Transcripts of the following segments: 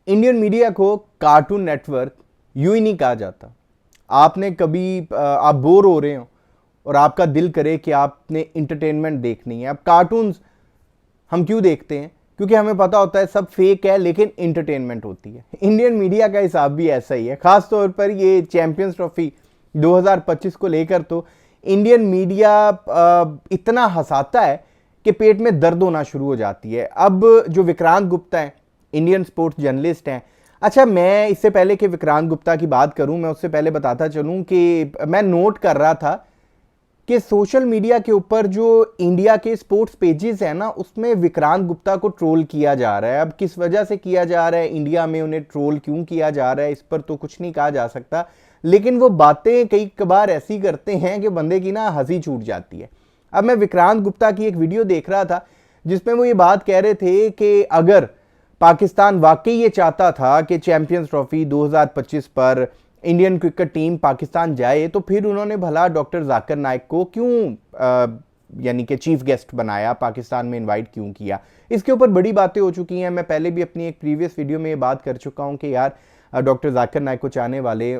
Indian media को cartoon network यूं ही नहीं कहा जाता। आपने कभी आप बोर हो रहे हो और आपका दिल करे कि आपने इंटरटेनमेंट देखनी है। अब कार्टून्स हम क्यों देखते हैं? क्योंकि हमें पता होता है सब फेक है, लेकिन इंटरटेनमेंट होती है। इंडियन मीडिया का हिसाब भी ऐसा ही है। खास तौर पर ये चैंपियंस ट्रॉफी 2025 को लेकर तो इंडियन मीडिया इतना हंसाता है कि पेट में दर्द होना शुरू हो जाती है। अब जो विक्रांत गुप्ता है, इंडियन स्पोर्ट्स जर्नलिस्ट हैं। अच्छा, मैं इससे पहले कि विक्रांत गुप्ता की बात करूं, मैं उससे पहले बताता चलूं कि मैं नोट कर रहा था कि सोशल मीडिया के ऊपर जो इंडिया के स्पोर्ट्स पेजेस हैं ना, उसमें विक्रांत गुप्ता को ट्रोल किया जा रहा है। अब किस वजह से किया जा रहा है, इंडिया में उन्हें ट्रोल क्यों किया जा रहा है, इस पर तो कुछ नहीं कहा जा सकता, लेकिन वो बातें कई बार ऐसी करते हैं कि बंदे की ना हंसी छूट जाती है। अब मैं विक्रांत गुप्ता की एक वीडियो देख रहा था जिसमें वो ये बात कह रहे थे कि अगर पाकिस्तान वाकई ये चाहता था कि चैंपियंस ट्रॉफी 2025 पर इंडियन क्रिकेट टीम पाकिस्तान जाए, तो फिर उन्होंने भला डॉक्टर जाकिर नाइक को क्यों यानी कि चीफ गेस्ट बनाया, पाकिस्तान में इनवाइट क्यों किया। इसके ऊपर बड़ी बातें हो चुकी हैं। मैं पहले भी अपनी एक प्रीवियस वीडियो में ये बात कर चुका हूं कि यार डॉक्टर जाकिर नाइक को चाहने वाले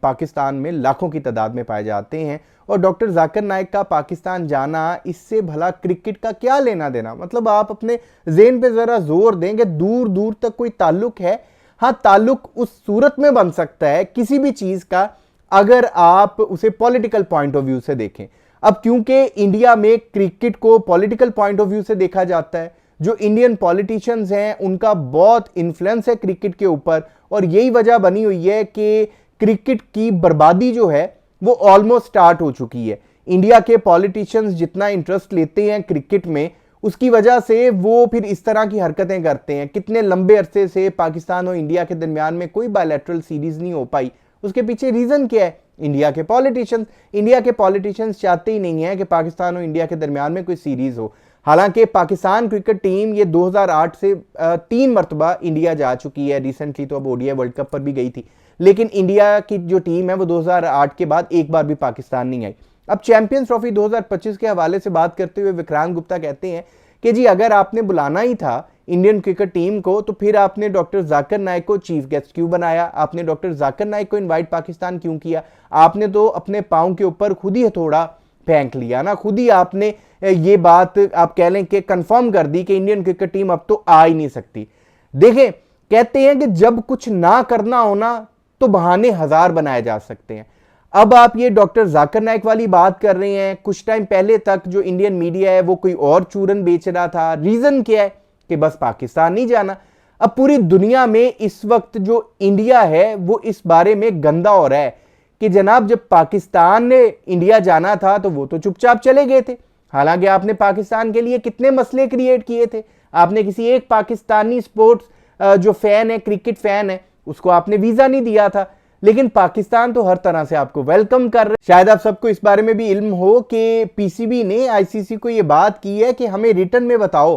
पाकिस्तान में लाखों की तादाद में पाए जाते हैं, और डॉक्टर जाकिर नाइक का पाकिस्तान जाना, इससे भला क्रिकेट का क्या लेना देना। मतलब आप अपने ज़हन पे ज़रा जोर दें कि दूर दूर तक कोई ताल्लुक है। हाँ, ताल्लुक उस सूरत में बन सकता है किसी भी चीज़ का अगर आप उसे पॉलिटिकल पॉइंट ऑफ व्यू से देखें। अब क्योंकि इंडिया में क्रिकेट को पॉलिटिकल पॉइंट ऑफ व्यू से देखा जाता है, जो इंडियन पॉलिटिशियंस हैं उनका बहुत इन्फ्लुएंस है क्रिकेट के ऊपर, और यही वजह बनी हुई है कि क्रिकेट की बर्बादी जो है वो ऑलमोस्ट स्टार्ट हो चुकी है। इंडिया के पॉलिटिशियंस जितना इंटरेस्ट लेते हैं क्रिकेट में, उसकी वजह से वो फिर इस तरह की हरकतें करते हैं। कितने लंबे अरसे से पाकिस्तान और इंडिया के दरमियान में कोई बायलैटरल सीरीज नहीं हो पाई, उसके पीछे रीजन क्या है? इंडिया के पॉलिटिशियंस चाहते ही नहीं है कि पाकिस्तान और इंडिया के दरमियान में कोई सीरीज हो। हालांकि पाकिस्तान क्रिकेट टीम ये 2008 से 3 मरतबा इंडिया जा चुकी है। रिसेंटली तो अब ओडीआई वर्ल्ड कप पर भी गई थी, लेकिन इंडिया की जो टीम है वो 2008 के बाद एक बार भी पाकिस्तान नहीं आई। अब चैंपियंस ट्रॉफी 2025 के हवाले से बात करते हुए विक्रांत गुप्ता कहते हैं कि जी अगर आपने बुलाना ही था इंडियन क्रिकेट टीम को, तो फिर आपने डॉक्टर जाकिर नाइक को चीफ गेस्ट क्यों बनाया? आपने डॉक्टर जाकिर नाइक को इनवाइट पाकिस्तान क्यों किया? आपने तो अपने पांव के ऊपर खुद ही हथौड़ा फेंक लिया ना। खुद ही आपने ये बात आप कह लें कि कंफर्म कर दी कि इंडियन क्रिकेट टीम अब तो आ ही नहीं सकती। देखें, कहते हैं कि जब कुछ ना करना हो ना, तो बहाने हजार बनाए जा सकते हैं। अब आप ये डॉक्टर जाकिर नाइक वाली बात कर रहे हैं। कुछ टाइम पहले तक जो इंडियन मीडिया है वो कोई और चूरन बेच रहा था। रीजन क्या है? कि बस पाकिस्तान नहीं जाना। अब पूरी दुनिया में इस वक्त जो इंडिया है वो इस बारे में गंदा हो रहा है कि जनाब जब पाकिस्तान ने इंडिया जाना था तो वो तो चुपचाप चले गए थे। हालांकि आपने पाकिस्तान के लिए कितने मसले क्रिएट किए थे। आपने किसी एक पाकिस्तानी स्पोर्ट्स जो फैन है, क्रिकेट फैन है, उसको आपने वीजा नहीं दिया था, लेकिन पाकिस्तान तो हर तरह से आपको वेलकम कर रहे। शायद आप सबको इस बारे में भी इल्म हो कि पीसीबी ने आईसीसी को यह बात की है कि हमें रिटर्न में बताओ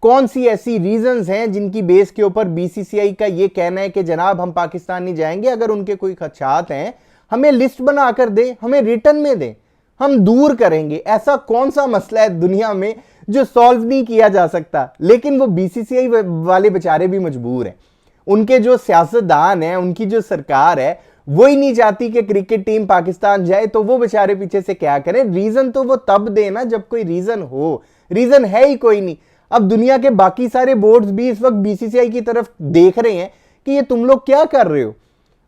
कौन सी ऐसी रीजंस हैं जिनकी बेस के ऊपर बीसीसीआई का यह कहना है कि जनाब हम पाकिस्तान नहीं जाएंगे। अगर उनके कोई खदशात हैं हमें लिस्ट बनाकर दें, हमें रिटर्न में दें, हम दूर करेंगे। ऐसा कौन सा मसला है दुनिया में जो सॉल्व नहीं किया जा सकता? लेकिन वो बीसीसीआई वाले बेचारे भी मजबूर हैं। उनके जो सियासतदान है, उनकी जो सरकार है, वो ही नहीं चाहती कि क्रिकेट टीम पाकिस्तान जाए, तो वो बेचारे पीछे से क्या करें? रीजन तो वो तब देना जब कोई रीजन हो। रीजन है ही कोई नहीं। अब दुनिया के बाकी सारे बोर्ड्स भी इस वक्त बीसीसीआई की तरफ देख रहे हैं कि ये तुम लोग क्या कर रहे हो।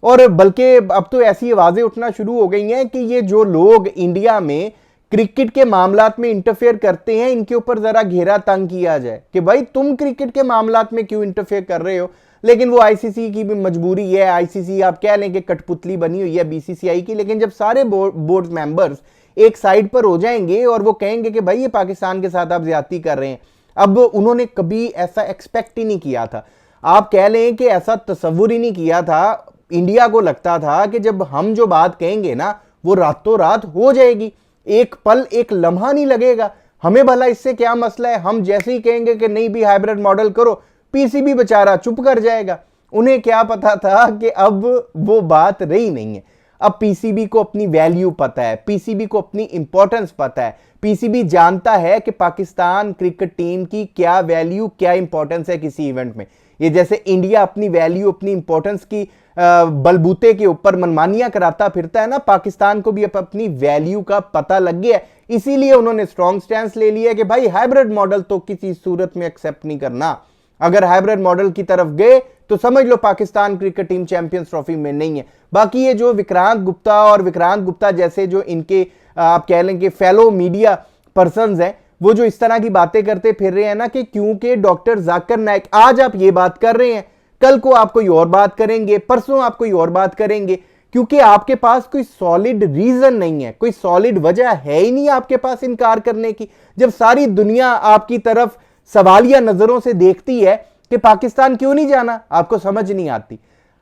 और बल्कि अब तो ऐसी आवाजें उठना शुरू हो गई हैं कि ये जो लोग इंडिया में क्रिकेट के मामलात में इंटरफेयर करते हैं, इनके ऊपर जरा घेरा तंग किया जाए कि भाई तुम क्रिकेट के मामलात में क्यों इंटरफेयर कर रहे हो। लेकिन वो आईसीसी की भी मजबूरी है। आईसीसी आप कह लें कि कठपुतली बनी हुई है बीसीसीआई की। लेकिन जब सारे बोर्ड मेंबर्स एक साइड पर हो जाएंगे और वो कहेंगे कि भाई ये पाकिस्तान के साथ आप ज्यादती कर रहे हैं, अब उन्होंने कभी ऐसा एक्सपेक्ट ही नहीं किया था। आप कह लें कि ऐसा तस्वुर ही नहीं किया था। इंडिया को लगता था कि जब हम जो बात कहेंगे ना वो रातों रात हो जाएगी, एक पल एक लम्हा नहीं लगेगा। हमें भला इससे क्या मसला है? हम जैसे ही कहेंगे कि नहीं भी हाइब्रिड मॉडल करो, पीसीबी बेचारा चुप कर जाएगा। उन्हें क्या पता था कि अब वो बात रही नहीं है। अब पीसीबी को अपनी वैल्यू पता है, पीसीबी को अपनी इंपॉर्टेंस पता है। पीसीबी जानता है कि पाकिस्तान क्रिकेट टीम की क्या वैल्यू, क्या इंपॉर्टेंस है किसी इवेंट में। ये जैसे इंडिया अपनी वैल्यू, अपनी इंपॉर्टेंस की बलबूते के ऊपर मनमानियां कराता फिरता है ना, पाकिस्तान को भी अब अपनी वैल्यू का पता लग गया है। इसीलिए उन्होंने स्ट्रॉन्ग स्टैंड ले लिया कि भाई हाइब्रिड मॉडल तो किसी सूरत में एक्सेप्ट नहीं करना। अगर हाइब्रिड मॉडल की तरफ गए तो समझ लो Pakistan cricket team champions trophy में नहीं है। बाकी ये जो विक्रांत गुप्ता और विक्रांत गुप्ता जैसे जो इनके आप कह लें कि फेलो मीडिया पर्संस हैं, वो जो इस तरह की बातें करते फिर रहे हैं ना कि क्योंकि डॉक्टर जाकिर नाइक, आज आप ये बात कर रहे हैं, कल को आप कोई और बात करेंगे, परसों आप कोई और बात करेंगे, क्योंकि आपके पास कोई सॉलिड रीजन नहीं है, कोई सॉलिड वजह है ही नहीं आपके पास इनकार करने की। जब सारी दुनिया आपकी तरफ सवालिया नजरों से देखती है कि पाकिस्तान क्यों नहीं जाना, आपको समझ नहीं आती।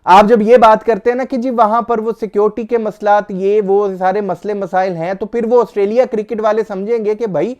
आप जब ये बात करते हैं ना कि जी वहां पर वो सिक्योरिटी के मसलात, ये वो सारे मसले मसाइल हैं, तो फिर वो ऑस्ट्रेलिया क्रिकेट वाले समझेंगे कि भाई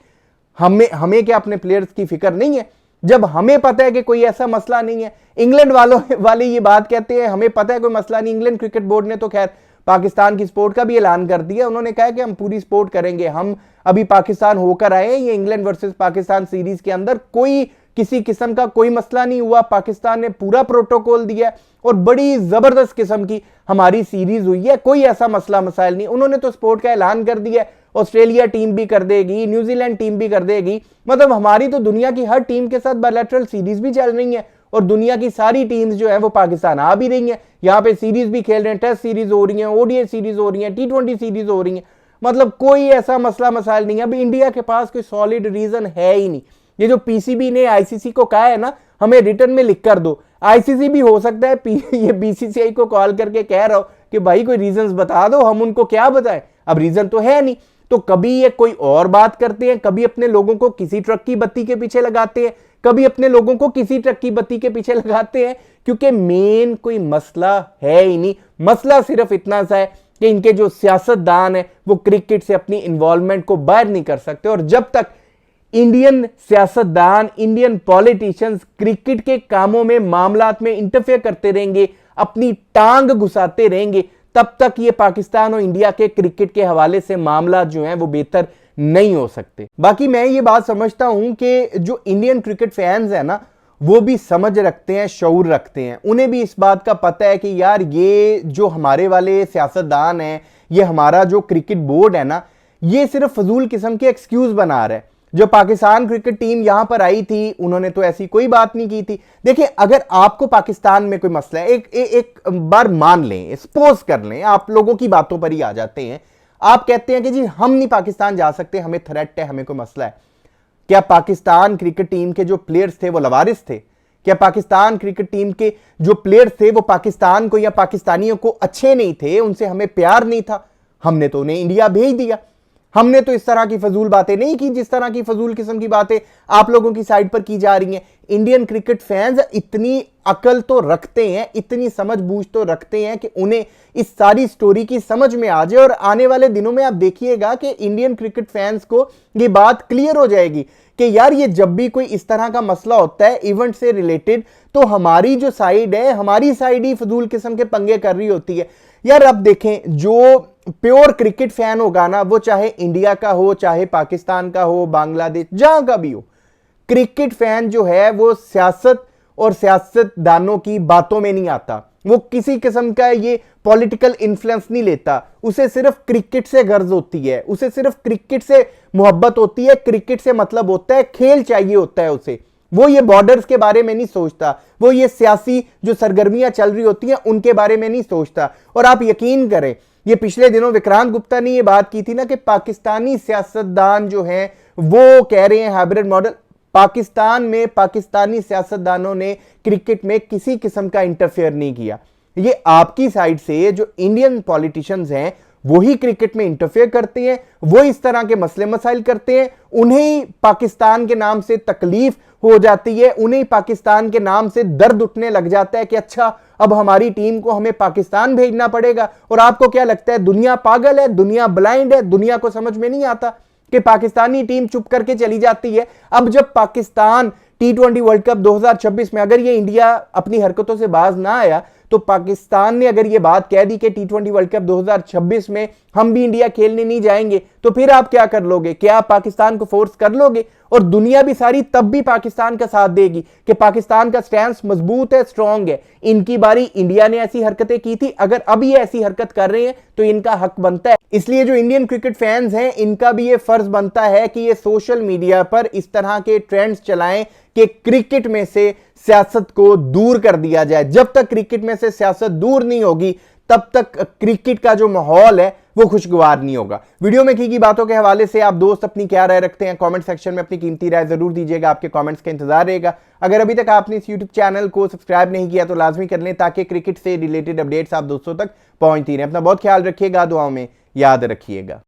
हमें क्या अपने प्लेयर्स की फिक्र नहीं है, जब हमें पता है कि कोई ऐसा मसला नहीं है। इंग्लैंड वाले ये बात कहते हैं हमें पता है कोई मसला नहीं। इंग्लैंड क्रिकेट बोर्ड ने तो खैर पाकिस्तान की स्पोर्ट का भी ऐलान कर दिया, उन्होंने कहा कि हम पूरी सपोर्ट करेंगे। हम अभी पाकिस्तान होकर आए, ये इंग्लैंड वर्सेस पाकिस्तान सीरीज के अंदर कोई किसी किस्म का कोई मसला नहीं हुआ, पाकिस्तान ने पूरा प्रोटोकॉल दिया और बड़ी जबरदस्त किस्म की हमारी सीरीज हुई है, कोई ऐसा मसला मसाइल नहीं। उन्होंने तो स्पोर्ट का ऐलान कर दिया, ऑस्ट्रेलिया टीम भी कर देगी, न्यूजीलैंड टीम भी कर देगी, मतलब हमारी तो दुनिया की हर टीम के साथ बायलैटरल सीरीज भी चल रही है और दुनिया की सारी टीम्स जो है वो पाकिस्तान आ भी रही है, यहाँ पे सीरीज भी खेल रहे हैं, टेस्ट सीरीज हो रही है, ओडीआई सीरीज हो रही है, T20 सीरीज हो रही है, मतलब कोई ऐसा मसला मसाइल नहीं है। अभी इंडिया के पास कोई सॉलिड रीजन है ही नहीं। ये जो पीसीबी ने आईसीसी को कहा है ना हमें रिटर्न में लिख कर दो, आईसीसी भी हो सकता है ये बीसीसीआई को कॉल करके कह रहा हो कि भाई कोई रीजंस बता दो, हम उनको क्या बताएं, अब रीजन तो है नहीं। तो कभी ये कोई और बात करते हैं, कभी अपने लोगों को किसी ट्रक की बत्ती के पीछे लगाते हैं, कभी अपने लोगों को किसी ट्रक की बत्ती के पीछे लगाते हैं, क्योंकि मेन कोई मसला है ही नहीं। मसला सिर्फ इतना सा है कि इनके जो सियासतदान है वो क्रिकेट से अपनी इन्वॉल्वमेंट को बाहर नहीं कर सकते, और जब तक इंडियन सियासतदान, इंडियन पॉलिटिशियंस क्रिकेट के कामों में, मामलात में इंटरफेयर करते रहेंगे, अपनी टांग घुसाते रहेंगे, तब तक ये पाकिस्तान और इंडिया के क्रिकेट के हवाले से मामला जो हैं वो बेहतर नहीं हो सकते। बाकी मैं ये बात समझता हूं कि जो इंडियन क्रिकेट फैंस हैं ना वो भी समझ रखते हैं, शऊर रखते हैं, उन्हें भी इस बात का पता है कि यार ये जो हमारे वाले सियासतदान हैं, ये हमारा जो क्रिकेट बोर्ड है ना, ये सिर्फ फजूल किस्म के एक्सक्यूज बना रहा है। जो पाकिस्तान क्रिकेट टीम यहां पर आई थी उन्होंने तो ऐसी कोई बात नहीं की थी। देखिए अगर आपको पाकिस्तान में कोई मसला है, एक बार मान लें, सपोज कर लें, आप लोगों की बातों पर ही आ जाते हैं, आप कहते हैं कि जी हम नहीं पाकिस्तान जा सकते, हमें थ्रेट है, हमें कोई मसला है। क्या पाकिस्तान क्रिकेट टीम के जो प्लेयर्स थे वो लवारिस थे? क्या पाकिस्तान क्रिकेट टीम के जो प्लेयर्स थे वो पाकिस्तान को या पाकिस्तानियों को अच्छे नहीं थे, उनसे हमें प्यार नहीं था? हमने तो उन्हें इंडिया भेज दिया। हमने तो इस तरह की फजूल बातें नहीं की जिस तरह की फजूल किस्म की बातें आप लोगों की साइड पर की जा रही हैं। इंडियन क्रिकेट फैंस इतनी अकल तो रखते हैं, इतनी समझ बूझ तो रखते हैं कि उन्हें इस सारी स्टोरी की समझ में आ जाए, और आने वाले दिनों में आप देखिएगा कि इंडियन क्रिकेट फैंस को ये बात क्लियर हो जाएगी कि यार ये जब भी कोई इस तरह का मसला होता है इवेंट से रिलेटेड, तो हमारी जो साइड है, हमारी साइड ही फजूल किस्म के पंगे कर रही होती है। यार अब देखें, जो प्योर क्रिकेट फैन होगा ना, वो चाहे इंडिया का हो, चाहे पाकिस्तान का हो, बांग्लादेश, जहां का भी हो, क्रिकेट फैन जो है वो सियासत और सियासतदानों की बातों में नहीं आता, वो किसी किस्म का ये पॉलिटिकल इन्फ्लुएंस नहीं लेता। उसे सिर्फ क्रिकेट से गर्ज होती है, उसे सिर्फ क्रिकेट से मोहब्बत होती है, क्रिकेट से मतलब होता है, खेल चाहिए होता है उसे। वो ये बॉर्डर्स के बारे में नहीं सोचता, वो ये सियासी जो सरगर्मियां चल रही होती हैं उनके बारे में नहीं सोचता। और आप यकीन करें, ये पिछले दिनों विक्रांत गुप्ता ने ये बात की थी ना कि पाकिस्तानी सियासतदान जो हैं वो कह रहे हैं हाइब्रिड मॉडल। पाकिस्तान में पाकिस्तानी सियासतदानों ने क्रिकेट में किसी किस्म का इंटरफेयर नहीं किया। ये आपकी साइड से जो इंडियन पॉलिटिशियंस हैं वही क्रिकेट में इंटरफेयर करते हैं, वो इस तरह के मसले मसाइल करते हैं, उन्हें पाकिस्तान के नाम से तकलीफ हो जाती है, उन्हें पाकिस्तान के नाम से दर्द उठने लग जाता है कि अच्छा अब हमारी टीम को हमें पाकिस्तान भेजना पड़ेगा। और आपको क्या लगता है दुनिया पागल है, दुनिया ब्लाइंड है, दुनिया को समझ में नहीं आता कि पाकिस्तानी टीम चुप करके चली जाती है। अब जब पाकिस्तान T20 वर्ल्ड कप 2026 में अगर ये इंडिया अपनी हरकतों से बाज ना आया तो पाकिस्तान ने अगर ये बात कह दी कि T20 वर्ल्ड कप 2026 में हम भी इंडिया खेलने नहीं जाएंगे, तो फिर आप क्या कर लोगे? क्या आप पाकिस्तान को फोर्स कर लोगे? और दुनिया भी सारी तब भी पाकिस्तान का साथ देगी कि पाकिस्तान का स्टैंड मजबूत है, स्ट्रांग है। इनकी बारी, इंडिया ने ऐसी हरकतें की थी, अगर अब ये ऐसी हरकत कर रहे हैं तो इनका हक बनता है। इसलिए जो इंडियन क्रिकेट फैंस हैं, इनका भी ये फर्ज बनता है कि ये सोशल मीडिया पर इस तरह के ट्रेंड्स चलाएं कि क्रिकेट में से सियासत को दूर कर दिया जाए। जब तक क्रिकेट में से सियासत दूर नहीं होगी, तब तक क्रिकेट का जो माहौल है वो खुशगवार नहीं होगा। वीडियो में की गई बातों के हवाले से आप दोस्त अपनी क्या राय रखते हैं? कमेंट सेक्शन में अपनी कीमती राय जरूर दीजिएगा। आपके कमेंट्स का इंतजार रहेगा। अगर अभी तक आपने इस यूट्यूब चैनल को सब्सक्राइब नहीं किया तो लाजमी कर लें, ताकि क्रिकेट से रिलेटेड अपडेट्स आप दोस्तों तक पहुंचती रहें। अपना बहुत ख्याल रखिएगा, दुआओं में याद रखिएगा।